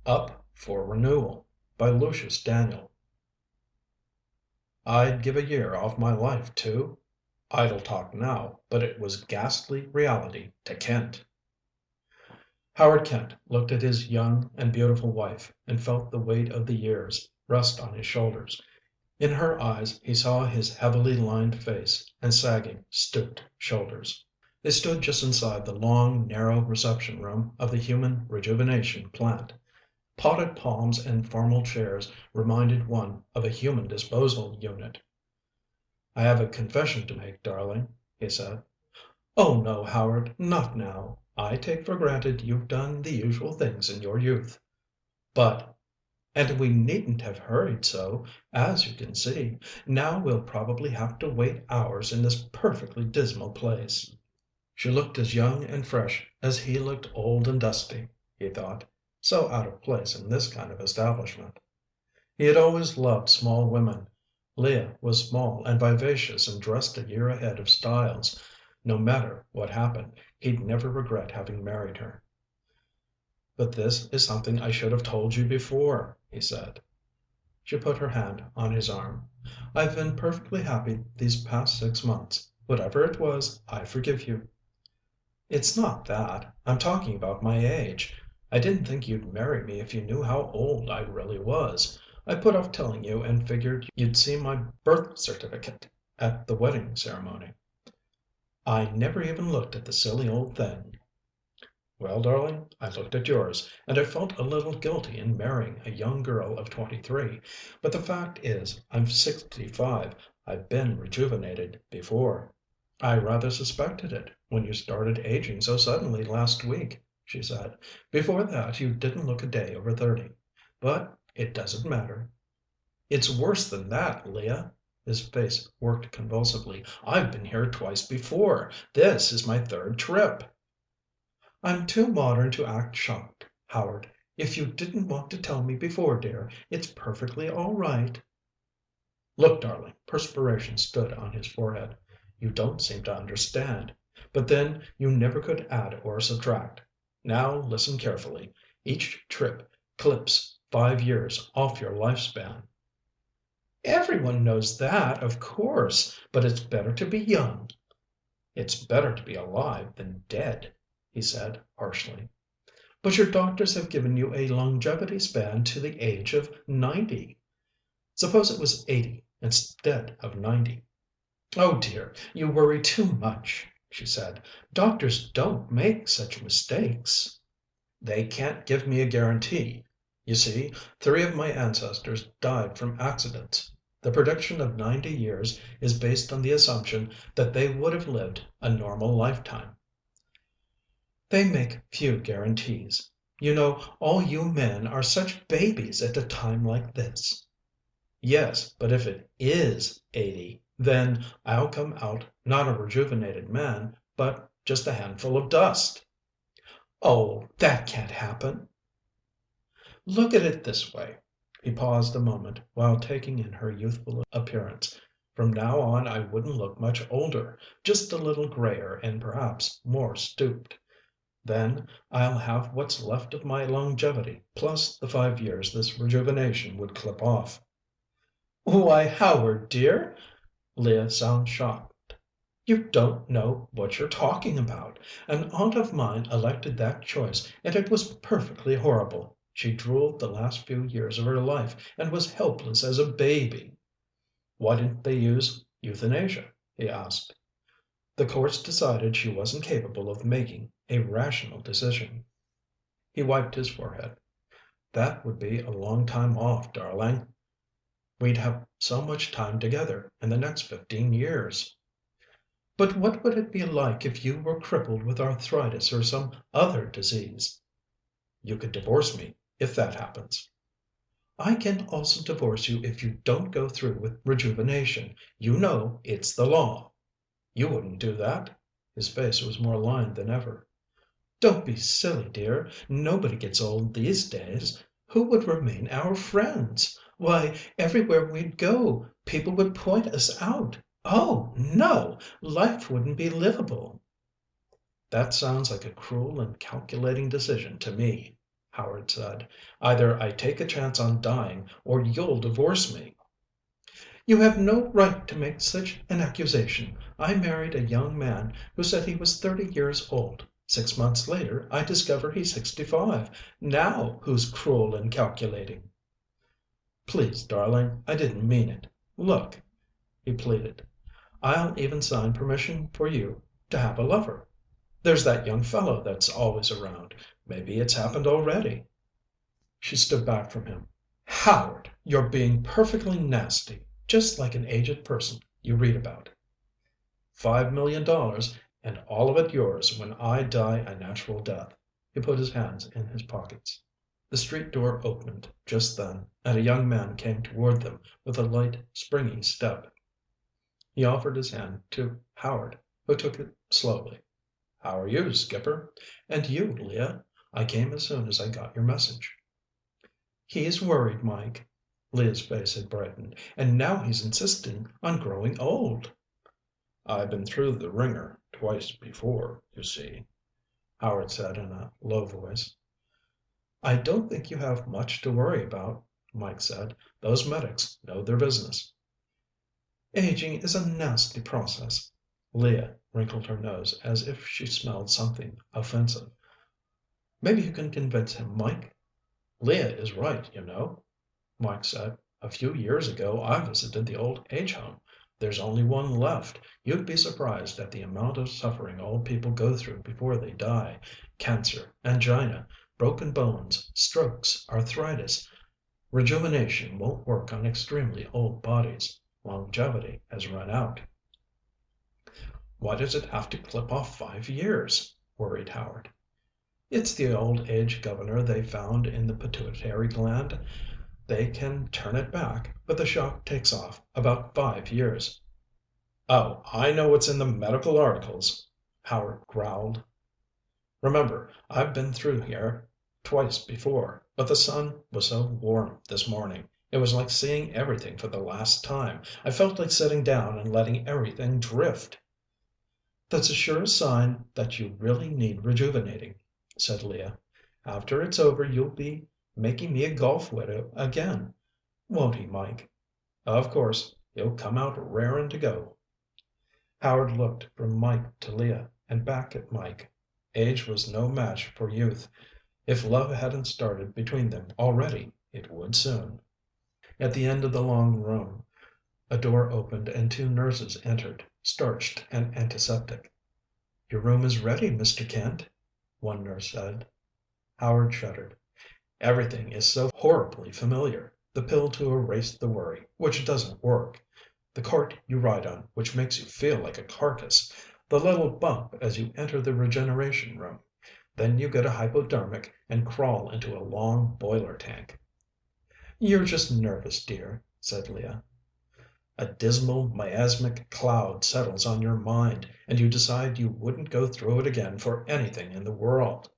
Up for Renewal by Lucius Daniel. I'd give a year off my life too. Idle talk now, but it was ghastly reality to Kent. Howard Kent looked at his young and beautiful wife and felt the weight of the years rest on his shoulders. In her eyes he saw his heavily lined face and sagging, stooped shoulders. They stood just inside the long, narrow reception room of the Human Rejuvenation Plant. Potted palms and formal chairs reminded one of a human disposal unit. "I have a confession to make, darling," he said. "Oh, no, Howard, not now. I take for granted you've done the usual things in your youth." "But and we needn't have hurried so, as you can see. Now we'll probably have to wait hours in this perfectly dismal place." She looked as young and fresh as he looked old and dusty, he thought, so out of place in this kind of establishment. He had always loved small women. Leah was small and vivacious and dressed a year ahead of Styles. No matter what happened, he'd never regret having married her. "But this is something I should have told you before," he said. She put her hand on his arm. "I've been perfectly happy these past 6 months. Whatever it was, I forgive you." "It's not that. I'm talking about my age. I didn't think you'd marry me if you knew how old I really was. I put off telling you and figured you'd see my birth certificate at the wedding ceremony." "I never even looked at the silly old thing." "Well, darling, I looked at yours, and I felt a little guilty in marrying a young girl of 23. But the fact is, I'm 65. I've been rejuvenated before." "I rather suspected it, when you started aging so suddenly last week," she said. "Before that you didn't look a day over 30. But it doesn't matter." "It's worse than that, Leah." His face worked convulsively. "I've been here twice before. This is my third trip." "I'm too modern to act shocked, Howard. If you didn't want to tell me before, dear, it's perfectly all right." "Look, darling," perspiration stood on his forehead. "You don't seem to understand. But then you never could add or subtract. Now listen carefully. Each trip clips 5 years off your lifespan." "Everyone knows that, of course. But it's better to be young." "It's better to be alive than dead," he said harshly. "But your doctors have given you a longevity span to the age of 90. Suppose it was 80 instead of 90." "Oh, dear, you worry too much," she said. "Doctors don't make such mistakes." "They can't give me a guarantee. You see, 3 of my ancestors died from accidents. The prediction of 90 years is based on the assumption that they would have lived a normal lifetime." "They make few guarantees. You know, all you men are such babies at a time like this." "Yes, but if it is 80, then I'll come out not a rejuvenated man, but just a handful of dust." "Oh, that can't happen." "Look at it this way." He paused a moment while taking in her youthful appearance. "From now on I wouldn't look much older, just a little grayer and perhaps more stooped. Then I'll have what's left of my longevity, plus the 5 years this rejuvenation would clip off." "Why, Howard, dear!" Leah sounded shocked. "You don't know what you're talking about. An aunt of mine elected that choice, and it was perfectly horrible. She drooled the last few years of her life and was helpless as a baby." "Why didn't they use euthanasia?" he asked. "The courts decided she wasn't capable of making a rational decision." He wiped his forehead. "That would be a long time off, darling. We'd have so much time together in the next 15 years." "But what would it be like if you were crippled with arthritis or some other disease?" "You could divorce me if that happens." "I can also divorce you if you don't go through with rejuvenation. You know it's the law." "You wouldn't do that?" His face was more lined than ever. "Don't be silly, dear. Nobody gets old these days. Who would remain our friends? Why, everywhere we'd go, people would point us out. Oh, no! Life wouldn't be livable." "That sounds like a cruel and calculating decision to me." Howard said. "Either I take a chance on dying, or you'll divorce me." "You have no right to make such an accusation. I married a young man who said he was 30 years old. 6 months later I discover he's 65. Now who's cruel and calculating?" "Please, darling, I didn't mean it. Look," he pleaded. "I'll even sign permission for you to have a lover. There's that young fellow that's always around. Maybe it's happened already." She stood back from him. "Howard, you're being perfectly nasty, just like an aged person you read about." $5 million, and all of it yours when I die a natural death." He put his hands in his pockets. The street door opened just then, and a young man came toward them with a light, springy step. He offered his hand to Howard, who took it slowly. "How are you, Skipper? And you, Leah? I came as soon as I got your message." "He's worried, Mike." Leah's face had brightened. "And now he's insisting on growing old." "I've been through the ringer twice before, you see," Howard said in a low voice. "I don't think you have much to worry about," Mike said. "Those medics know their business." "Aging is a nasty process." Leah wrinkled her nose as if she smelled something offensive. "Maybe you can convince him, Mike." "Leah is right, you know," Mike said. "A few years ago I visited the old age home. There's only one left. You'd be surprised at the amount of suffering old people go through before they die. Cancer, angina, broken bones, strokes, arthritis. Rejuvenation won't work on extremely old bodies. Longevity has run out." "Why does it have to clip off 5 years?" worried Howard. "It's the old age governor they found in the pituitary gland. They can turn it back, but the shock takes off about 5 years." "Oh, I know what's in the medical articles," Howard growled. "Remember, I've been through here twice before, but the sun was so warm this morning. It was like seeing everything for the last time. I felt like sitting down and letting everything drift." "That's a sure sign that you really need rejuvenating," said Leah. "After it's over you'll be making me a golf widow again. Won't he, Mike?" "Of course. He'll come out raring to go." Howard looked from Mike to Leah and back at Mike. Age was no match for youth. If love hadn't started between them already, it would soon. At the end of the long room, a door opened and two nurses entered, starched and antiseptic. "Your room is ready, Mr. Kent," one nurse said. Howard shuddered. Everything is so horribly familiar. The pill to erase the worry, which doesn't work. The cart you ride on, which makes you feel like a carcass. The little bump as you enter the regeneration room. Then you get a hypodermic and crawl into a long boiler tank. "You're just nervous, dear," said Leah. A dismal, miasmic cloud settles on your mind, and you decide you wouldn't go through it again for anything in the world.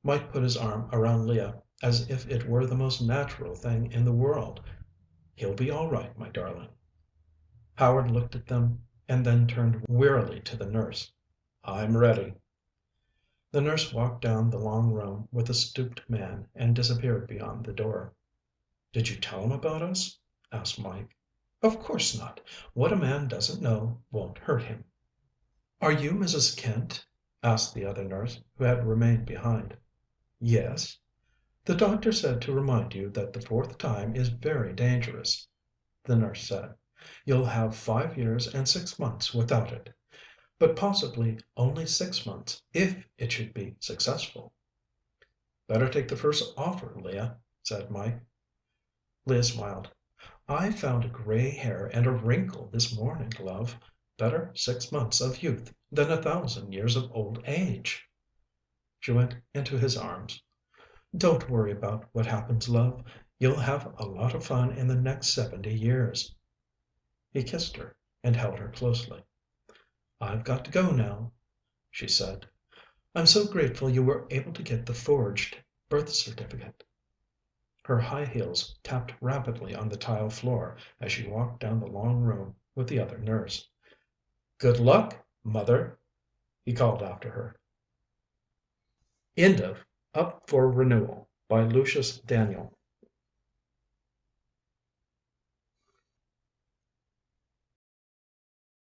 Mike put his arm around Leah as if it were the most natural thing in the world. "He'll be all right, my darling." Howard looked at them and then turned wearily to the nurse. "I'm ready." The nurse walked down the long room with the stooped man and disappeared beyond the door. "Did you tell him about us?" asked Mike. "Of course not. What a man doesn't know won't hurt him." "Are you Mrs. Kent?" asked the other nurse, who had remained behind. "Yes." "The doctor said to remind you that the fourth time is very dangerous," the nurse said. "You'll have 5 years and 6 months without it. But possibly only 6 months if it should be successful." "Better take the first offer, Leah," said Mike. Leah smiled. "I found a gray hair and a wrinkle this morning, love. Better 6 months of youth than 1,000 years of old age." She went into his arms. "Don't worry about what happens, love. You'll have a lot of fun in the next 70 years." He kissed her and held her closely. "I've got to go now," she said. "I'm so grateful you were able to get the forged birth certificate." Her high heels tapped rapidly on the tile floor as she walked down the long room with the other nurse. "Good luck, Mother," he called after her. Up for Renewal by Lucius Daniel.